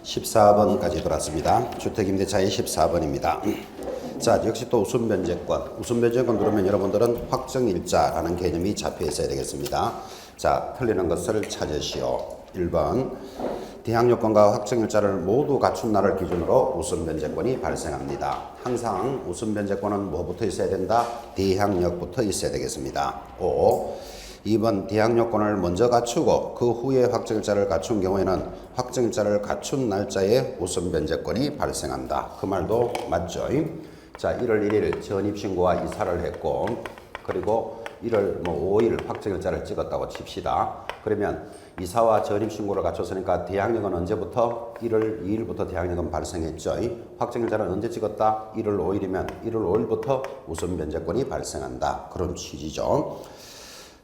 14번까지 돌았습니다. 주택임대차의 14번입니다. 자, 역시 또 우선변제권. 우선변제권 누르면 여러분들은 확정일자라는 개념이 잡혀 있어야 되겠습니다. 자, 틀리는 것을 찾으시오. 1번. 대항요건과 확정일자를 모두 갖춘 날을 기준으로 우선변제권이 발생합니다. 항상 우선변제권은 뭐부터 있어야 된다? 대항력부터 있어야 되겠습니다. 5. 2번 대항요건을 먼저 갖추고 그 후에 확정일자를 갖춘 경우에는 확정일자를 갖춘 날짜에 우선변제권이 발생한다. 그 말도 맞죠? 자, 1월 1일 전입신고와 이사를 했고 그리고 1월 5일 확정일자를 찍었다고 칩시다. 그러면 이사와 전입신고를 갖췄으니까 대항력은 언제부터? 1월 2일부터 대항력은 발생했죠. 확정일자는 언제 찍었다? 1월 5일이면 1월 5일부터 우선변제권이 발생한다. 그런 취지죠.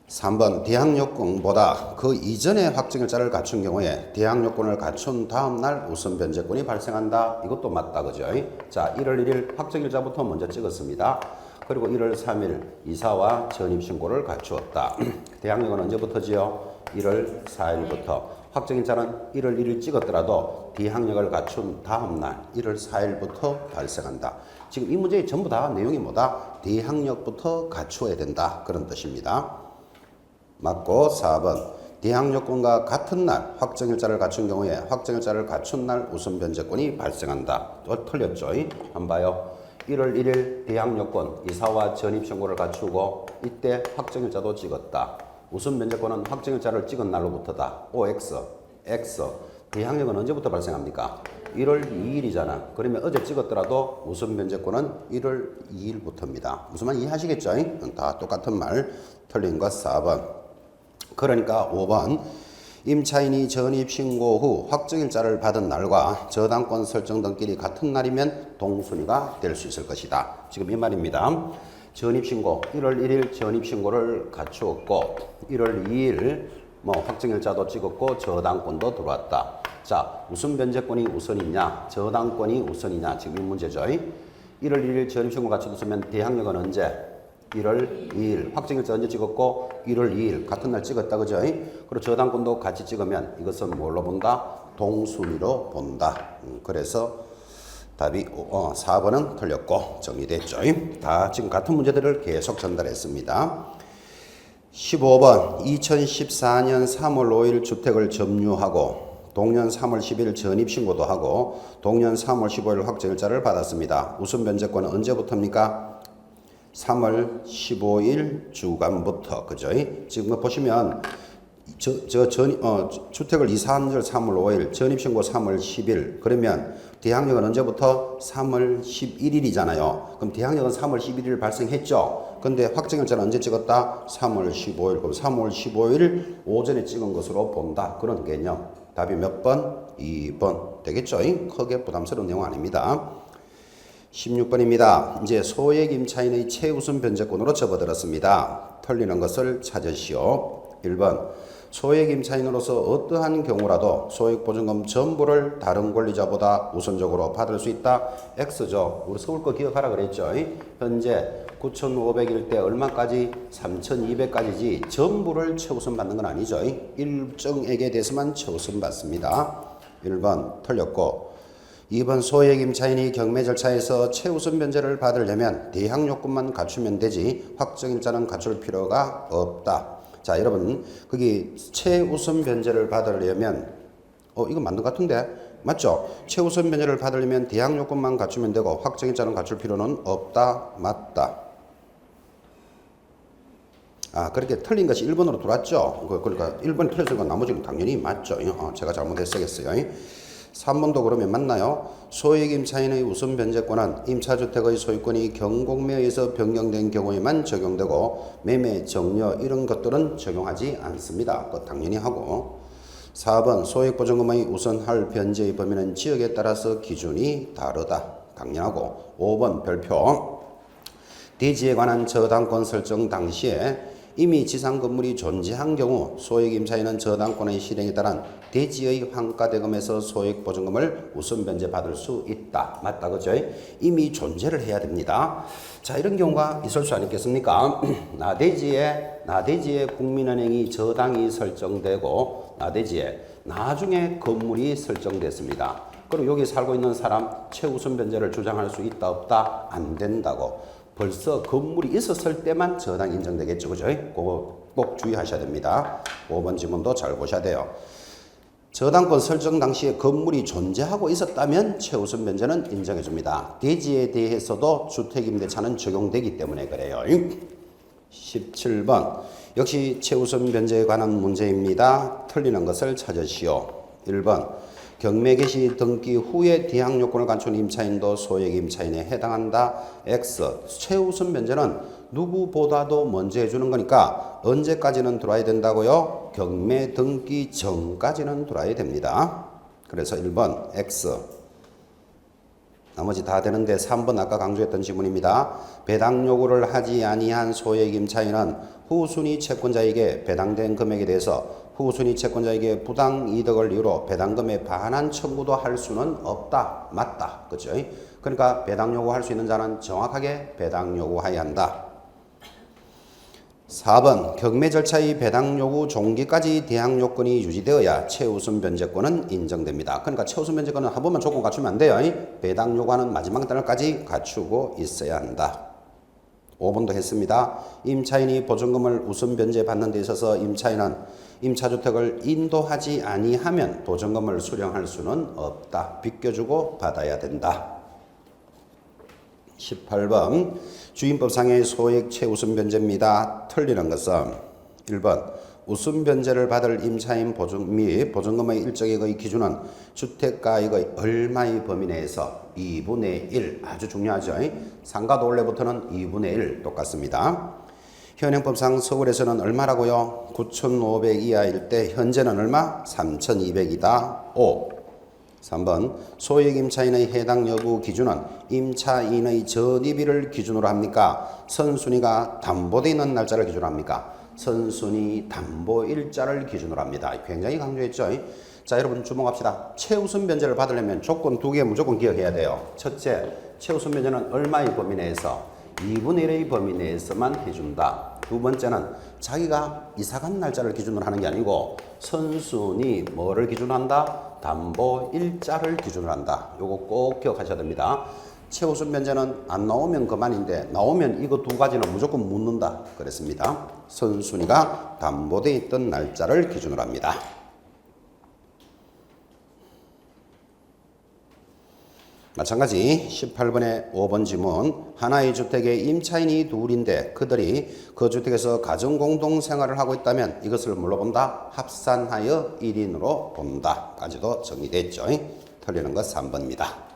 3번 대항요건보다 그 이전에 확정일자를 갖춘 경우에 대항요건을 갖춘 다음 날 우선변제권이 발생한다. 이것도 맞다. 그죠? 자, 1월 1일 확정일자부터 먼저 찍었습니다. 그리고 1월 3일 이사와 전입신고를 갖추었다. 대항력은 언제부터지요? 1월 4일부터. 확정일자는 1월 1일 찍었더라도 대항력을 갖춘 다음 날 1월 4일부터 발생한다. 지금 이 문제의 전부 다 내용이 뭐다? 대항력부터 갖추어야 된다. 그런 뜻입니다. 맞고 4번 대항요건과 같은 날 확정일자를 갖춘 경우에 확정일자를 갖춘 날 우선변제권이 발생한다. 또 틀렸죠? 한번 봐요. 1월 1일 대항요건 이사와 전입신고를 갖추고 이때 확정일자도 찍었다. 우선변제권은 확정일자를 찍은 날로부터다. OX, X. 대항력은 언제부터 발생합니까? 1월 2일이잖아. 그러면 어제 찍었더라도 우선변제권은 1월 2일부터입니다. 무슨 말 이해하시겠죠? 다 똑같은 말. 틀린 것 4번. 그러니까 5번 임차인이 전입신고 후 확정일자를 받은 날과 저당권 설정 등길이 같은 날이면 동순위가 될 수 있을 것이다. 지금 이 말입니다. 전입신고 1월 1일 전입신고를 갖추었고 1월 2일 확정일자도 찍었고 저당권도 들어왔다. 자, 우선변제권이 우선이냐 저당권이 우선이냐 지금 이 문제죠. 1월 1일 전입신고 갖추었으면 대항력은 언제? 1월 2일 확정일자 언제 찍었고 1월 2일 같은 날 찍었다. 그죠? 그리고 저당권도 같이 찍으면 이것은 뭘로 본다? 동순위로 본다. 그래서 답이 4번은 틀렸고 정리됐죠. 다 지금 같은 문제들을 계속 전달했습니다. 15번 2014년 3월 5일 주택을 점유하고 동년 3월 10일 전입신고도 하고 동년 3월 15일 확정일자를 받았습니다. 우선변제권은 언제부터입니까? 3월 15일 주간부터. 그죠? 지금 보시면 주택을 이사한 날 3월 5일, 전입신고 3월 10일. 그러면 대항력은 언제부터? 3월 11일이잖아요. 그럼 대항력은 3월 11일 발생했죠. 근데 확정일자는 언제 찍었다? 3월 15일. 그럼 3월 15일 오전에 찍은 것으로 본다. 그런 개념. 답이 몇 번? 2번. 되겠죠? 크게 부담스러운 내용 아닙니다. 16번입니다. 이제 소액 임차인의 최우선 변제권으로 접어들었습니다. 틀리는 것을 찾으시오. 1번 소액 임차인으로서 어떠한 경우라도 소액보증금 전부를 다른 권리자보다 우선적으로 받을 수 있다. X죠. 우리 서울 거 기억하라 그랬죠. 현재 9,500일 때 얼마까지? 3,200까지지 전부를 최우선 받는 건 아니죠. 일정액에 대해서만 최우선 받습니다. 1번 틀렸고 2번 소액 임차인이 경매 절차에서 최우선 변제를 받으려면 대항요건만 갖추면 되지 확정일자는 갖출 필요가 없다. 자, 여러분 거기 최우선 변제를 받으려면 이거 맞는 것 같은데 맞죠? 최우선 변제를 받으려면 대항요건만 갖추면 되고 확정일자는 갖출 필요는 없다. 맞다. 그렇게 틀린 것이 1번으로 들어왔죠. 그러니까 1번이 틀렸으니까 나머지는 당연히 맞죠. 제가 잘못했어요. 3번도 그러면 맞나요? 소액 임차인의 우선 변제권은 임차주택의 소유권이 경공매에 의해서 변경된 경우에만 적용되고 매매, 정려 이런 것들은 적용하지 않습니다. 그거 당연히 하고 4번 소액보증금의 우선할 변제의 범위는 지역에 따라서 기준이 다르다. 당연하고 5번 별표 대지에 관한 저당권 설정 당시에 이미 지상 건물이 존재한 경우 소액 임차인은 저당권의 실행에 따른 대지의 환가대금에서 소액 보증금을 우선 변제 받을 수 있다. 맞다. 그죠? 이미 존재를 해야 됩니다. 자, 이런 경우가 있을 수 아니겠습니까? 나대지에 국민은행이 저당이 설정되고 나대지에 나중에 건물이 설정됐습니다. 그리고 여기 살고 있는 사람 최우선 변제를 주장할 수 있다 없다? 안 된다고. 벌써 건물이 있었을 때만 저당 인정되겠죠. 그죠? 그거 꼭 주의하셔야 됩니다. 5번 지문도 잘 보셔야 돼요. 저당권 설정 당시에 건물이 존재하고 있었다면 최우선 변제는 인정해 줍니다. 대지에 대해서도 주택임대차는 적용되기 때문에 그래요. 17번 역시 최우선 변제에 관한 문제입니다. 틀리는 것을 찾으시오. 1번 경매 개시 등기 후에 대항 요건을 갖춘 임차인도 소액 임차인에 해당한다. X 최우선 변제는 누구보다도 먼저 해주는 거니까 언제까지는 들어와야 된다고요? 경매 등기 전까지는 들어와야 됩니다. 그래서 1번 X. 나머지 다 되는데 3번 아까 강조했던 지문입니다. 배당 요구를 하지 아니한 소액 임차인은 후순위 채권자에게 배당된 금액에 대해서 후순위 채권자에게 부당 이득을 이유로 배당금의 반환 청구도 할 수는 없다. 맞다. 그죠? 그러니까 배당 요구할 수 있는 자는 정확하게 배당 요구해야 한다. 4번 경매 절차의 배당 요구 종기까지 대항 요건이 유지되어야 최우선 변제권은 인정됩니다. 그러니까 최우선 변제권은 한 번만 조건 갖추면 안 돼요. 배당 요구하는 마지막 단계까지 갖추고 있어야 한다. 5번도 했습니다. 임차인이 보증금을 우선 변제 받는 데 있어서 임차인은 임차주택을 인도하지 아니하면 보증금을 수령할 수는 없다. 비껴주고 받아야 된다. 18번 주임법상의 소액 최우선 변제입니다. 틀리는 것은 1번 우선 변제를 받을 임차인 보증 및 보증금의 일정액의 기준은 주택가액의 얼마의 범위 내에서 2분의 1 아주 중요하죠. 상가 도올레부터는 2분의 1 똑같습니다. 현행법상 서울에서는 얼마라고요? 9,500 이하일 때 현재는 얼마? 3,200이다. 5. 3번 소액 임차인의 해당 여부 기준은 임차인의 전입일을 기준으로 합니까? 선순위가 담보되어 있는 날짜를 기준으로 합니까? 선순위 담보일자를 기준으로 합니다. 굉장히 강조했죠. 자, 여러분 주목합시다. 최우선 변제를 받으려면 조건 2개 무조건 기억해야 돼요. 첫째, 최우선 변제는 얼마의 범위 내에서? 2분의 1의 범위 내에서만 해준다. 두 번째는 자기가 이사간 날짜를 기준으로 하는 게 아니고 선순위 뭐를 기준으로 한다? 담보일자를 기준으로 한다. 요거 꼭 기억하셔야 됩니다. 최우선 변제는 안 나오면 그만인데 나오면 이거 두 가지는 무조건 묻는다 그랬습니다. 선순위가 담보되어 있던 날짜를 기준으로 합니다. 마찬가지 18번의 5번 지문 하나의 주택에 임차인이 둘인데 그들이 그 주택에서 가정공동생활을 하고 있다면 이것을 뭘로 본다? 합산하여 1인으로 본다 까지도 정리됐죠. 틀리는 것 3번입니다.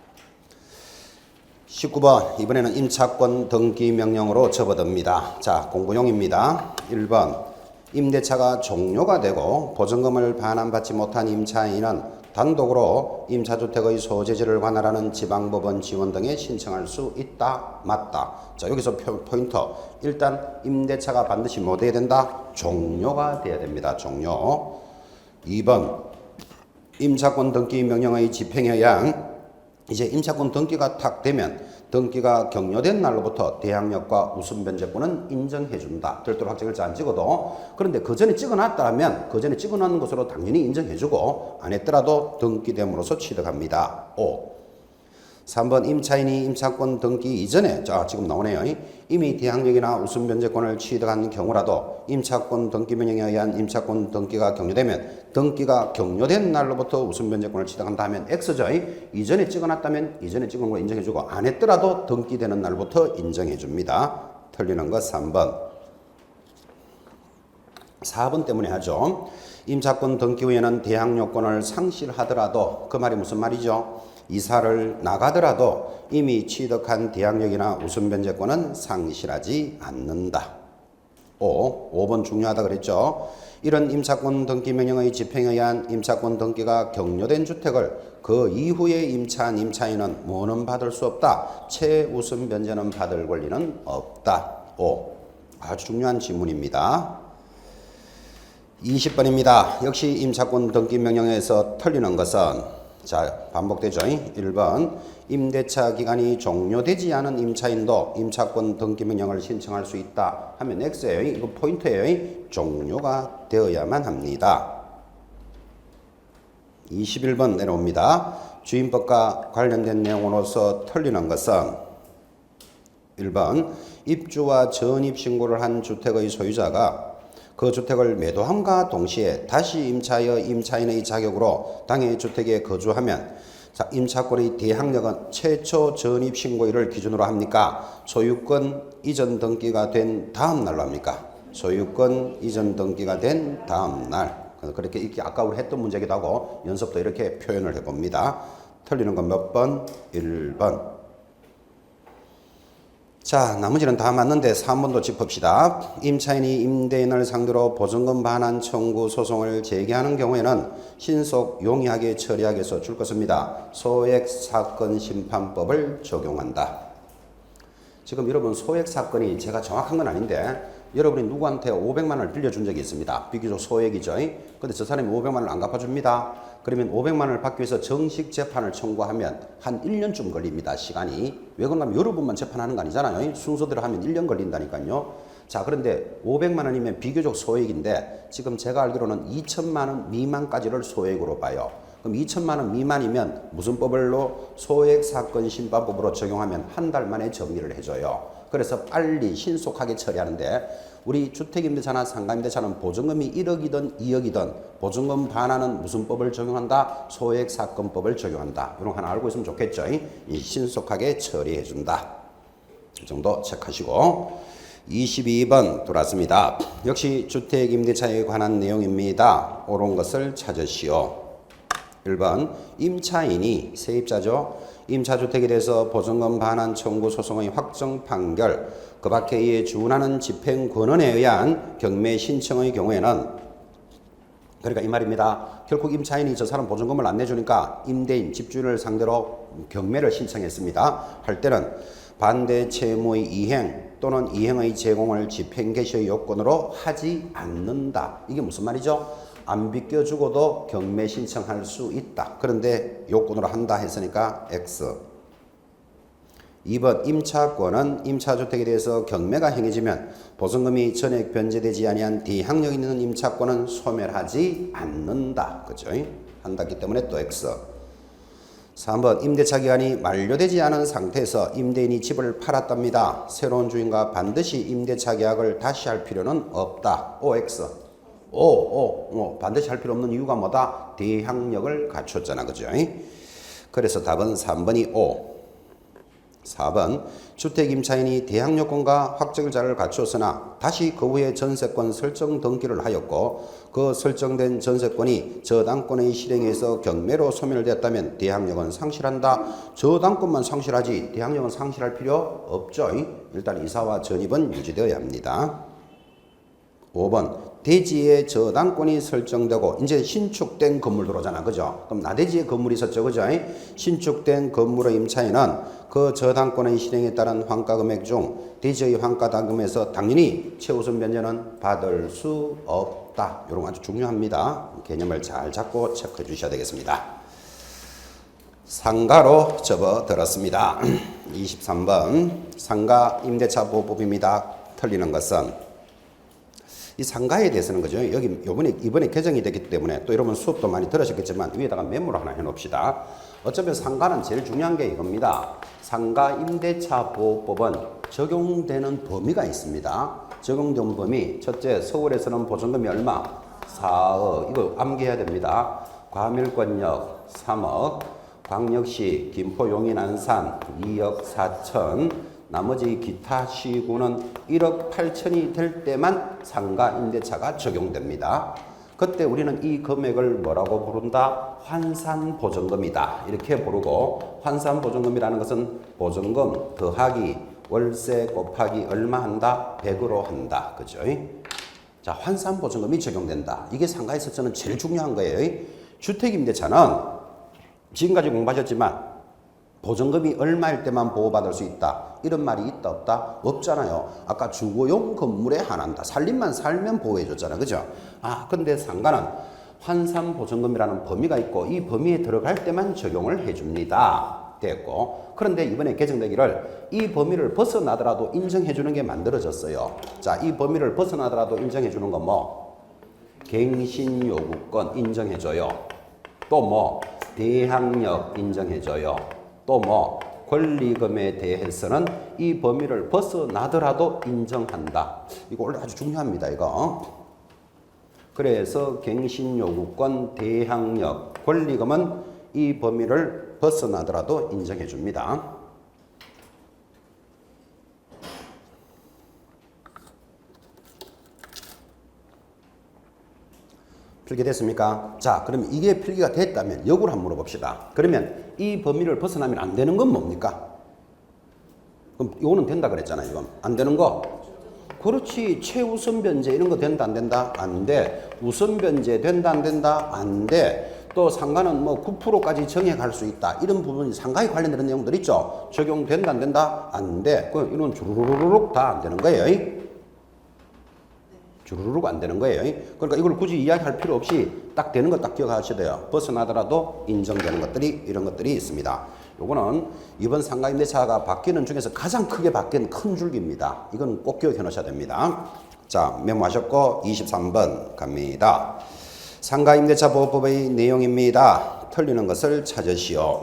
19번 이번에는 임차권 등기 명령으로 접어듭니다. 자, 공부용입니다. 1번 임대차가 종료가 되고 보증금을 반환받지 못한 임차인은 단독으로 임차주택의 소재지를 관할하는 지방법원 지원 등에 신청할 수 있다. 맞다. 자, 여기서 포인터. 일단 임대차가 반드시 뭐 돼야 된다? 종료가 돼야 됩니다. 종료. 2번 임차권 등기 명령의 집행에 의한 이제 임차권 등기가 탁 되면 등기가 격려된 날로부터 대항력과 우선 변제권은 인정해준다. 별도로 확정일자 안 찍어도. 그런데 그 전에 찍어놨다면 그 전에 찍어놓은 것으로 당연히 인정해주고 안 했더라도 등기됨으로써 취득합니다. 5. 3번 임차인이 임차권 등기 이전에 자 지금 나오네요. 이미 대항력이나 우선 변제권을 취득한 경우라도 임차권 등기 명령에 의한 임차권 등기가 격려되면 등기가 격려된 날로부터 우선 변제권을 취득한다 하면 X죠. 이전에 찍어놨다면 이전에 찍은 걸 인정해주고 안 했더라도 등기되는 날부터 인정해줍니다. 틀리는 것 3번. 4번 때문에 하죠. 임차권 등기 후에는 대항력권을 상실하더라도 그 말이 무슨 말이죠? 이사를 나가더라도 이미 취득한 대항력이나 우선 변제권은 상실하지 않는다. 5번 중요하다 그랬죠. 이런 임차권 등기 명령의 집행에 의한 임차권 등기가 격려된 주택을 그 이후에 임차한 임차인은 뭐는 받을 수 없다. 최우선 변제는 받을 권리는 없다. 5. 아주 중요한 지문입니다. 20번입니다. 역시 임차권 등기 명령에서 틀리는 것은 자, 반복되죠. 1번 임대차 기간이 종료되지 않은 임차인도 임차권 등기 명령을 신청할 수 있다 하면 X예요. 이거 포인트예요. 종료가 되어야만 합니다. 21번 내려옵니다. 주임법과 관련된 내용으로서 틀리는 것은 1번 입주와 전입 신고를 한 주택의 소유자가 그 주택을 매도함과 동시에 다시 임차하여 임차인의 자격으로 당해 주택에 거주하면 자, 임차권의 대항력은 최초 전입 신고일을 기준으로 합니까? 소유권 이전 등기가 된 다음 날로 합니까? 소유권 이전 등기가 된 다음 날. 그렇게 이렇게 아까 우리 했던 문제기도 하고 연습도 이렇게 표현을 해봅니다. 틀리는 건 몇 번? 1번. 자, 나머지는 다 맞는데 3번도 짚읍시다. 임차인이 임대인을 상대로 보증금 반환 청구 소송을 제기하는 경우에는 신속 용이하게 처리하기 위해서 줄 것입니다. 소액사건심판법을 적용한다. 지금 여러분 소액사건이 제가 정확한 건 아닌데 여러분이 누구한테 500만 원을 빌려준 적이 있습니다. 비교적 소액이죠. 근데 저 사람이 500만 원을 안 갚아줍니다. 그러면 500만 원을 받기 위해서 정식 재판을 청구하면 한 1년쯤 걸립니다. 시간이. 왜 그런가 하면 여러분만 재판하는 거 아니잖아요. 순서대로 하면 1년 걸린다니까요. 자, 그런데 500만 원이면 비교적 소액인데 지금 제가 알기로는 2천만 원 미만까지를 소액으로 봐요. 그럼 2천만 원 미만이면 무슨 법으로 소액사건심판법으로 적용하면 한 달 만에 정리를 해줘요. 그래서 빨리 신속하게 처리하는데 우리 주택임대차나 상가임대차는 보증금이 1억이든 2억이든 보증금 반환은 무슨 법을 적용한다? 소액사건법을 적용한다. 이런 거 하나 알고 있으면 좋겠죠. 이 신속하게 처리해준다. 이 정도 체크하시고 22번 돌아왔습니다. 역시 주택임대차에 관한 내용입니다. 옳은 것을 찾으시오. 1번 임차인이 세입자죠. 임차주택에 대해서 보증금 반환 청구 소송의 확정 판결 그 밖에 이에 준하는 집행권원에 의한 경매 신청의 경우에는 그러니까 이 말입니다. 결국 임차인이 저 사람 보증금을 안 내주니까 임대인, 집주인을 상대로 경매를 신청했습니다. 할 때는 반대 채무의 이행 또는 이행의 제공을 집행 개시의 요건으로 하지 않는다. 이게 무슨 말이죠? 안 비껴주고도 경매 신청할 수 있다. 그런데 요건으로 한다 했으니까 X. 2번 임차권은 임차주택에 대해서 경매가 행해지면 보증금이 전액 변제되지 아니한 대항력 있는 임차권은 소멸하지 않는다. 그죠? 한다기 때문에 또 X. 3번 임대차 기간이 만료되지 않은 상태에서 임대인이 집을 팔았답니다. 새로운 주인과 반드시 임대차 계약을 다시 할 필요는 없다. OX. 반드시 할 필요 없는 이유가 뭐다? 대항력을 갖췄잖아. 그죠? 그래서 답은 3번이 O. 4번 주택 임차인이 대항력권과 확정일자를 갖추었으나 다시 그 후에 전세권 설정 등기를 하였고 그 설정된 전세권이 저당권의 실행에서 경매로 소멸되었다면 대항력은 상실한다. 저당권만 상실하지 대항력은 상실할 필요 없죠. 일단 이사와 전입은 유지되어야 합니다. 5번 대지에 저당권이 설정되고 이제 신축된 건물 들어오잖아. 그죠? 그럼 나대지에 건물이 있었죠. 그죠? 신축된 건물의 임차인은 그 저당권의 실행에 따른 환가금액 중 대지의 환가당금에서 당연히 최우선 변제는 받을 수 없다. 이런 거 아주 중요합니다. 개념을 잘 잡고 체크해 주셔야 되겠습니다. 상가로 접어들었습니다. 23번 상가 임대차 보호법입니다. 틀리는 것은 이 상가에 대해서는 그죠. 여기 이번에 개정이 됐기 때문에 또 여러분 수업도 많이 들으셨겠지만 위에다가 메모를 하나 해놓읍시다. 어차피 상가는 제일 중요한 게 이겁니다. 상가 임대차 보호법은 적용되는 범위가 있습니다. 적용된 범위 첫째 서울에서는 보증금이 얼마? 4억. 이거 암기해야 됩니다. 과밀권역 3억, 광역시 김포 용인 안산 2억 4천. 나머지 기타 시구는 1억 8천이 될 때만 상가 임대차가 적용됩니다. 그때 우리는 이 금액을 뭐라고 부른다? 환산보증금이다. 이렇게 부르고 환산보증금이라는 것은 보증금 더하기 월세 곱하기 얼마 한다? 100으로 한다. 그죠? 자, 환산보증금이 적용된다. 이게 상가에서 저는 제일 중요한 거예요. 주택임대차는 지금까지 공부하셨지만 보증금이 얼마일 때만 보호받을 수 있다. 이런 말이 있다 없다? 없잖아요. 아까 주거용 건물에 한한다. 살림만 살면 보호해줬잖아. 그죠? 근데 상가는 환산보증금이라는 범위가 있고 이 범위에 들어갈 때만 적용을 해줍니다. 됐고 그런데 이번에 개정되기를 이 범위를 벗어나더라도 인정해주는 게 만들어졌어요. 자, 이 범위를 벗어나더라도 인정해주는 건 뭐? 갱신요구권 인정해줘요. 또 뭐? 대항력 인정해줘요. 또 뭐 권리금에 대해서는 이 범위를 벗어나더라도 인정한다. 이거 원래 아주 중요합니다. 이거. 그래서 갱신요구권, 대항력, 권리금은 이 범위를 벗어나더라도 인정해 줍니다. 필기 됐습니까? 자, 그럼 이게 필기가 됐다면 역으로 한번 물어봅시다. 그러면 이 범위를 벗어나면 안 되는 건 뭡니까? 그럼 이거는 된다 그랬잖아요. 이건 안 되는 거. 그렇지. 최우선 변제 이런 거 된다 안 된다? 안 돼. 우선 변제 된다 안 된다? 안 돼. 또 상가는 뭐 9%까지 정액할 수 있다. 이런 부분이 상가에 관련된 내용들 있죠. 적용된다 안 된다? 안 돼. 그럼 이건 주르륵 다 안 되는 거예요. 주르륵 안 되는 거예요. 그러니까 이걸 굳이 이야기할 필요 없이 딱 되는 거 딱 기억하셔야 돼요. 벗어나더라도 인정되는 것들이 이런 것들이 있습니다. 요거는 이번 상가임대차가 바뀌는 중에서 가장 크게 바뀐 큰 줄기입니다. 이건 꼭 기억해 놓으셔야 됩니다. 자, 메모하셨고 23번 갑니다. 상가임대차 보호법의 내용입니다. 틀리는 것을 찾으시오.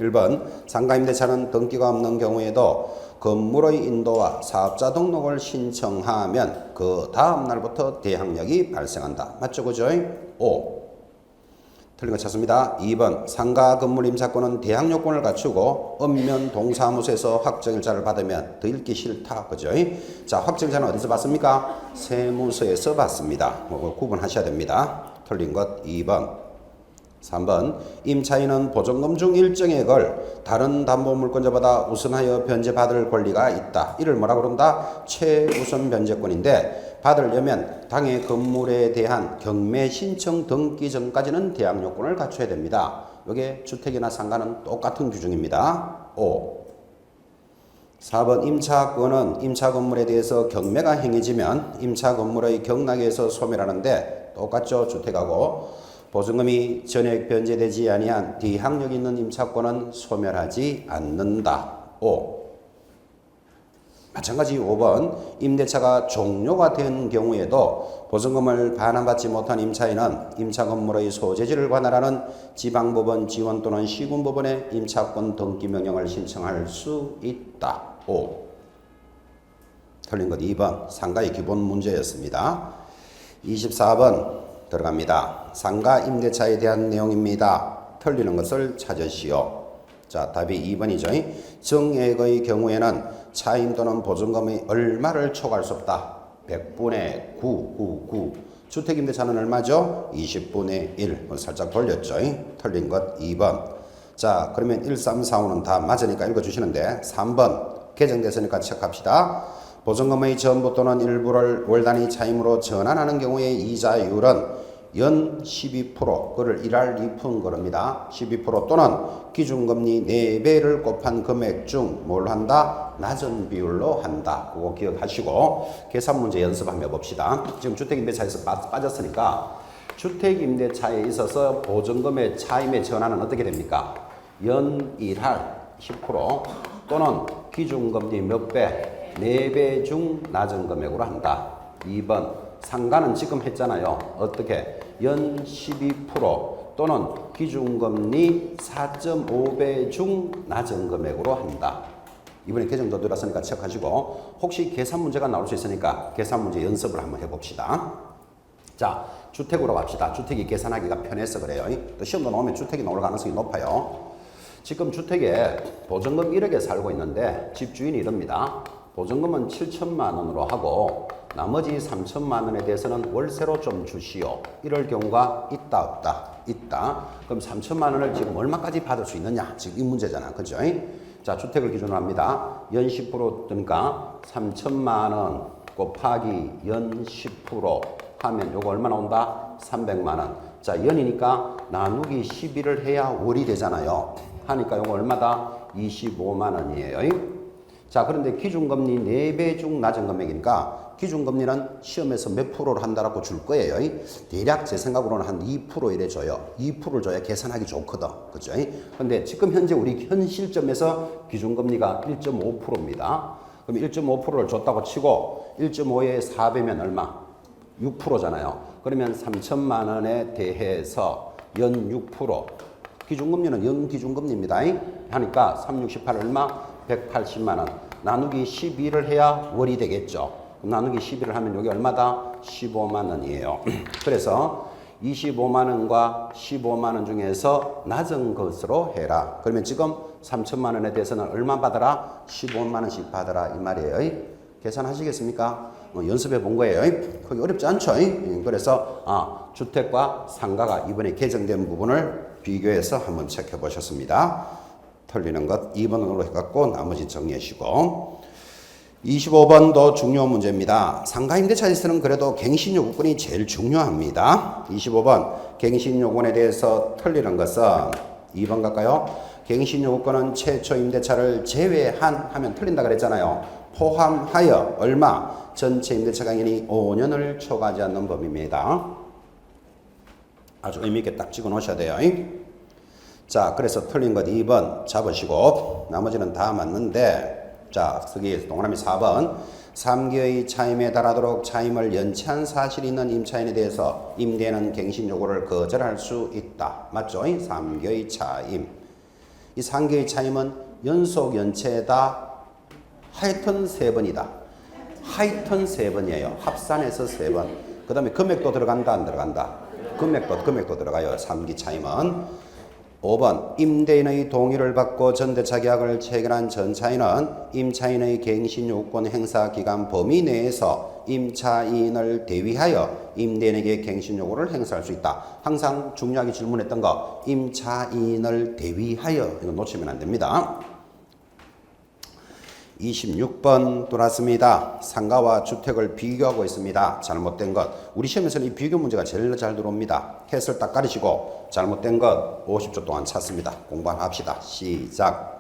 1번 상가임대차는 등기가 없는 경우에도 건물의 인도와 사업자 등록을 신청하면 그 다음 날부터 대항력이 발생한다. 맞죠? 그죠? 5. 틀린 거 찾습니다. 2번 상가 건물 임차권은 대항력권을 갖추고 읍면 동사무소에서 확정일자를 받으면 더 읽기 싫다. 그죠? 자, 확정일자는 어디서 받습니까? 세무서에서 받습니다. 뭐 구분하셔야 됩니다. 틀린 것 2번. 3번 임차인은 보증금 중 일정액을 다른 담보물권자보다 우선하여 변제받을 권리가 있다. 이를 뭐라고 그런다? 최우선 변제권인데 받으려면 당해 건물에 대한 경매 신청 등기 전까지는 대항력권을 갖춰야 됩니다. 이게 주택이나 상가는 똑같은 규정입니다. 5. 4번 임차권은 임차 건물에 대해서 경매가 행해지면 임차 건물의 경락에서 소멸하는데 똑같죠. 주택하고 보증금이 전액 변제되지 아니한 대항력 있는 임차권은 소멸하지 않는다. 5. 마찬가지 5번 임대차가 종료가 된 경우에도 보증금을 반환받지 못한 임차인은 임차 건물의 소재지를 관할하는 지방법원 지원 또는 시군법원에 임차권 등기 명령을 신청할 수 있다. 5. 틀린 것 2번 상가의 기본 문제였습니다. 24번 들어갑니다. 상가 임대차에 대한 내용입니다. 틀리는 것을 찾으시오. 자, 답이 2번이죠. 정액의 경우에는 차임 또는 보증금의 얼마를 초과할 수 없다. 100분의 9. 주택임대차는 얼마죠? 20분의 1. 살짝 돌렸죠. 틀린 것 2번. 자, 그러면 1, 3, 4, 5는 다 맞으니까 읽어주시는데 3번 개정됐으니까 체크합시다. 보증금의 전부 또는 일부를 월 단위 차임으로 전환하는 경우의 이자율은 연 12%, 그를 1할 2푼 거릅니다. 12% 또는 기준금리 4배를 곱한 금액 중 뭘 한다? 낮은 비율로 한다. 그거 기억하시고 계산 문제 연습 한번 해봅시다. 지금 주택임대차에서 빠졌으니까 주택임대차에 있어서 보증금의 차임의 전환은 어떻게 됩니까? 연 1할 10% 또는 기준금리 몇 배? 4배 중 낮은 금액으로 한다. 2번 상가는 지금 했잖아요. 어떻게? 연 12% 또는 기준금리 4.5배 중 낮은 금액으로 한다. 이번에 개정도 들었으니까 체크하시고 혹시 계산 문제가 나올 수 있으니까 계산 문제 연습을 한번 해봅시다. 자, 주택으로 갑시다. 주택이 계산하기가 편해서 그래요. 또 시험도 나오면 주택이 나올 가능성이 높아요. 지금 주택에 보증금 1억에 살고 있는데 집주인이 이럽니다. 보증금은 7천만 원으로 하고 나머지 3천만 원에 대해서는 월세로 좀 주시오. 이럴 경우가 있다 없다? 있다. 그럼 3천만 원을 지금 얼마까지 받을 수 있느냐? 지금 이 문제잖아. 그죠? 자, 주택을 기준으로 합니다. 연 10%니까 3천만 원 곱하기 연 10% 하면 요거 얼마 나온다? 300만 원. 자, 연이니까 나누기 12를 해야 월이 되잖아요. 하니까 요거 얼마다? 25만 원이에요. 자, 그런데 기준금리 4배 중 낮은 금액이니까 기준금리는 시험에서 몇 프로를 한다라고 줄 거예요. 대략 제 생각으로는 한 2% 이래 줘요. 2%를 줘야 계산하기 좋거든. 그죠? 근데 지금 현재 우리 현 시점에서 기준금리가 1.5%입니다. 그럼 1.5%를 줬다고 치고 1.5에 4배면 얼마? 6%잖아요. 그러면 3천만 원에 대해서 연 6%. 기준금리는 연기준금리입니다. 하니까 368 얼마? 180만 원. 나누기 12를 해야 월이 되겠죠. 나누기 12를 하면 여기 얼마다? 15만 원이에요. 그래서 25만 원과 15만 원 중에서 낮은 것으로 해라. 그러면 지금 3천만 원에 대해서는 얼마 받아라? 15만 원씩 받아라 이 말이에요. 계산하시겠습니까? 연습해 본 거예요. 그게 어렵지 않죠? 그래서 주택과 상가가 이번에 개정된 부분을 비교해서 한번 체크해 보셨습니다. 틀리는 것 2번으로 해갖고 나머지 정리하시고 25번도 중요한 문제입니다. 상가임대차에서는 그래도 갱신요구권이 제일 중요합니다. 25번 갱신요건에 대해서 틀리는 것은 2번 갈까요? 갱신요구권은 최초 임대차를 제외한 하면 틀린다 그랬잖아요. 포함하여 얼마? 전체 임대차 강연이 5년을 초과하지 않는 범위입니다. 아주 의미있게 딱 찍어 놓으셔야 돼요. 자, 그래서 틀린 것 2번 잡으시고 나머지는 다 맞는데 자, 쓰기 동그라미 4번 3개의 차임에 달하도록 차임을 연체한 사실이 있는 임차인에 대해서 임대인은 갱신 요구를 거절할 수 있다. 맞죠? 3개의 차임. 이 3개의 차임은 연속 연체다. 하여튼 3번이다. 하여튼 3번이에요. 합산해서 3번. 그 다음에 금액도 들어간다 안 들어간다? 금액도 들어가요. 3기 차임은. 5번 임대인의 동의를 받고 전대차 계약을 체결한 전차인은 임차인의 갱신요건 행사 기간 범위 내에서 임차인을 대위하여 임대인에게 갱신요구를 행사할 수 있다. 항상 중요하게 질문했던 거 임차인을 대위하여 이거 놓치면 안 됩니다. 26번 돌았습니다. 상가와 주택을 비교하고 있습니다. 잘못된 것. 우리 시험에서는 이 비교 문제가 제일 잘 들어옵니다. 해설 딱 가리시고 잘못된 것 50초 동안 찾습니다. 공부 한번 합시다. 시작.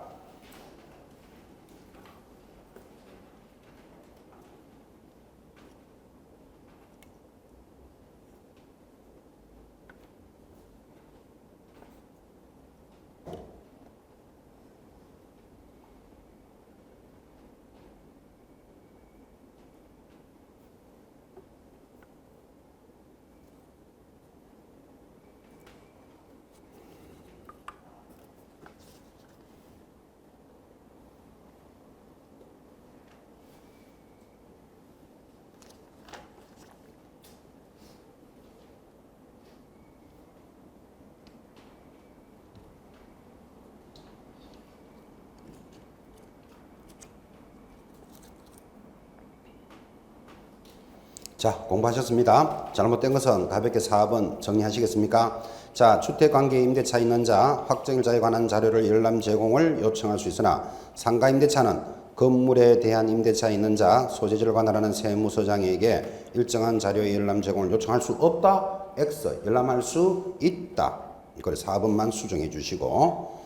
자, 공부하셨습니다. 잘못된 것은 가볍게 4번 정리하시겠습니까? 자, 주택관계 임대차 있는 자, 확정일자에 관한 자료를 열람 제공을 요청할 수 있으나 상가 임대차는 건물에 대한 임대차 있는 자, 소재지를 관할하는 세무서장에게 일정한 자료의 열람 제공을 요청할 수 없다. X, 열람할 수 있다. 그래서 4번만 수정해 주시고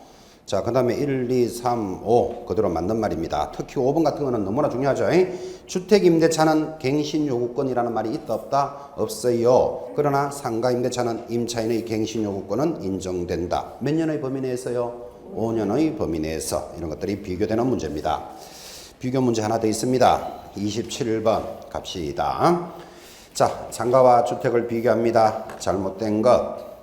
자, 그 다음에 1, 2, 3, 5 그대로 맞는 말입니다. 특히 5번 같은 거는 너무나 중요하죠. 주택임대차는 갱신요구권이라는 말이 있다 없다? 없어요. 그러나 상가임대차는 임차인의 갱신요구권은 인정된다. 몇 년의 범위 내에서요? 5년의 범위 내에서. 이런 것들이 비교되는 문제입니다. 비교 문제 하나 더 있습니다. 27번 갑시다. 자, 상가와 주택을 비교합니다. 잘못된 것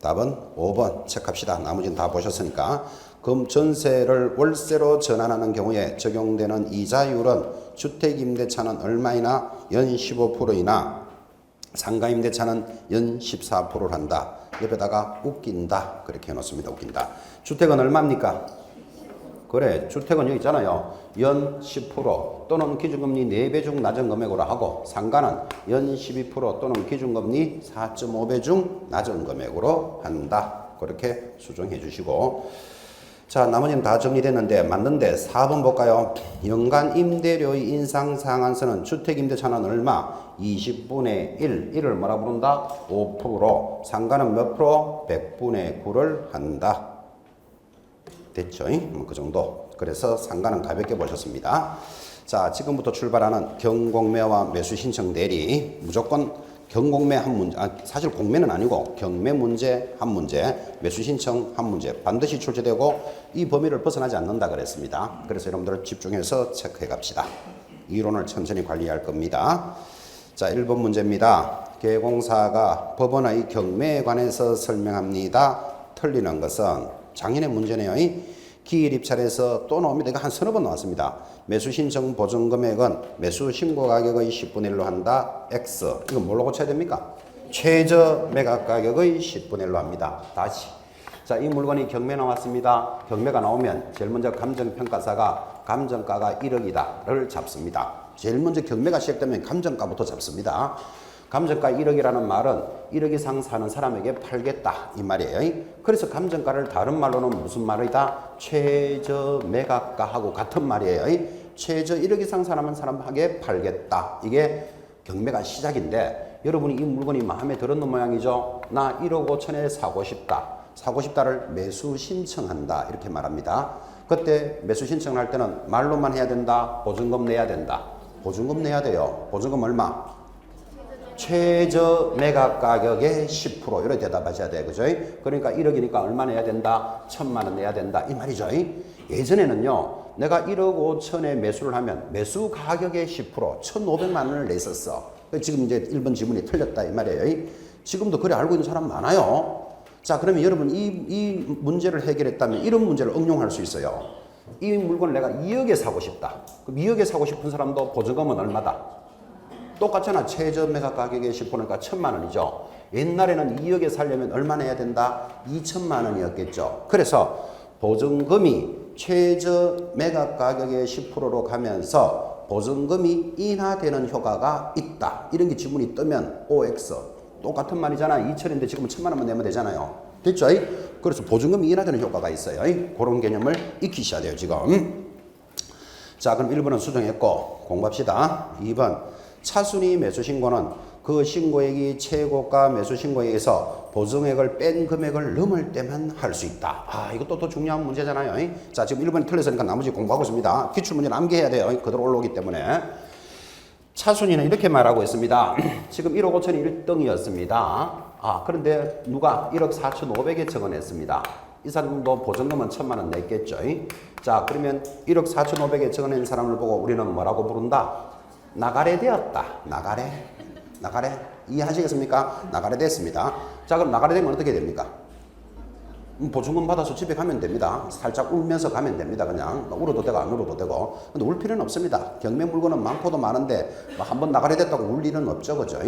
답은 5번 체크합시다. 나머지는 다 보셨으니까. 그럼 전세를 월세로 전환하는 경우에 적용되는 이자율은 주택임대차는 얼마이나? 연 15%이나 상가임대차는 연 14%를 한다. 옆에다가 웃긴다. 그렇게 해놓습니다. 웃긴다. 주택은 얼마입니까? 그래, 주택은 여기 있잖아요. 연 10% 또는 기준금리 4배 중 낮은 금액으로 하고 상가는 연 12% 또는 기준금리 4.5배 중 낮은 금액으로 한다. 그렇게 수정해 주시고 자, 나머지는 다 정리됐는데 맞는데 4번 볼까요? 연간 임대료의 인상 상한선은 주택임대차는 얼마? 20분의 1. 1을 뭐라 부른다? 5%. 상가는 몇 프로? 100분의 9를 한다. 됐죠? 그 정도. 그래서 상가는 가볍게 보셨습니다. 자, 지금부터 출발하는 경공매와 매수 신청 대리. 무조건 경공매 한 문제, 사실 공매는 아니고 경매 문제 한 문제, 매수 신청 한 문제 반드시 출제되고 이 범위를 벗어나지 않는다 그랬습니다. 그래서 여러분들 집중해서 체크해 갑시다. 이론을 천천히 관리할 겁니다. 자, 1번 문제입니다. 개공사가 법원의 경매에 관해서 설명합니다. 틀리는 것은 작년의 문제네요. 기일 입찰에서 또 나옵니다. 이거 한 서너 번 나왔습니다. 매수 신청 보증 금액은 매수 신고 가격의 10분의 1로 한다. X. 이거 뭘로 고쳐야 됩니까? 최저 매각 가격의 10분의 1로 합니다. 다시. 자, 이 물건이 경매 나왔습니다. 경매가 나오면 제일 먼저 감정평가사가 감정가가 1억이다를 잡습니다. 제일 먼저 경매가 시작되면 감정가부터 잡습니다. 감정가 1억이라는 말은 1억 이상 사는 사람에게 팔겠다 이 말이에요. 그래서 감정가를 다른 말로는 무슨 말이다? 최저 매각가하고 같은 말이에요. 최저 1억 이상 사는 사람에게 팔겠다. 이게 경매가 시작인데 여러분이 이 물건이 마음에 들었는 모양이죠. 나 1억 5천에 사고 싶다. 사고 싶다를 매수 신청한다 이렇게 말합니다. 그때 매수 신청을 할 때는 말로만 해야 된다. 보증금 내야 된다. 보증금 내야 돼요. 보증금 얼마? 최저 매각 가격의 10% 이렇게 대답하셔야 돼요. 그죠? 그러니까 1억이니까 얼마 내야 된다? 1,000만 원 내야 된다. 이 말이죠. 예전에는요. 내가 1억 5천에 매수를 하면 매수 가격의 10% 1,500만 원을 냈었어. 지금 이제 1번 지문이 틀렸다 이 말이에요. 지금도 그래 알고 있는 사람 많아요. 자, 그러면 여러분 이 문제를 해결했다면 이런 문제를 응용할 수 있어요. 이 물건을 내가 2억에 사고 싶다. 그럼 2억에 사고 싶은 사람도 보증금은 얼마다? 똑같잖아. 최저 매각 가격의 10%니까 1,000만 원이죠. 옛날에는 2억에 살려면 얼마 내야 된다? 2천만 원이었겠죠. 그래서 보증금이 최저 매각 가격의 10%로 가면서 보증금이 인하되는 효과가 있다. 이런 게 지문이 뜨면 OX. 똑같은 말이잖아. 2천인데 지금은 1,000만 원만 내면 되잖아요. 됐죠? 그래서 보증금이 인하되는 효과가 있어요. 그런 개념을 익히셔야 돼요, 지금. 자, 그럼 1번은 수정했고 공부합시다. 2번. 차순위 매수 신고는 그 신고액이 최고가 매수 신고액에서 보증액을 뺀 금액을 넘을 때만 할 수 있다. 아, 이것도 더 중요한 문제잖아요. 자, 지금 1번이 틀렸으니까 나머지 공부하고 있습니다. 기출문제는 암기해야 돼요. 그대로 올라오기 때문에. 차순위는 이렇게 말하고 있습니다. 지금 1억 5천이 1등이었습니다. 아, 그런데 누가 1억 4,500에 적어냈습니다. 이 사람도 보증금은 1,000만 원 냈겠죠. 자, 그러면 1억 4,500에 적어낸 사람을 보고 우리는 뭐라고 부른다? 나가래 되었다. 나가래. 이해하시겠습니까? 나가래 됐습니다. 자, 그럼 나가래 되면 어떻게 됩니까? 보증금 받아서 집에 가면 됩니다. 살짝 울면서 가면 됩니다. 그냥 울어도 되고 안 울어도 되고. 근데 울 필요는 없습니다. 경매 물건은 많고도 많은데 한번 나가래 됐다고 울 일은 없죠. 그죠?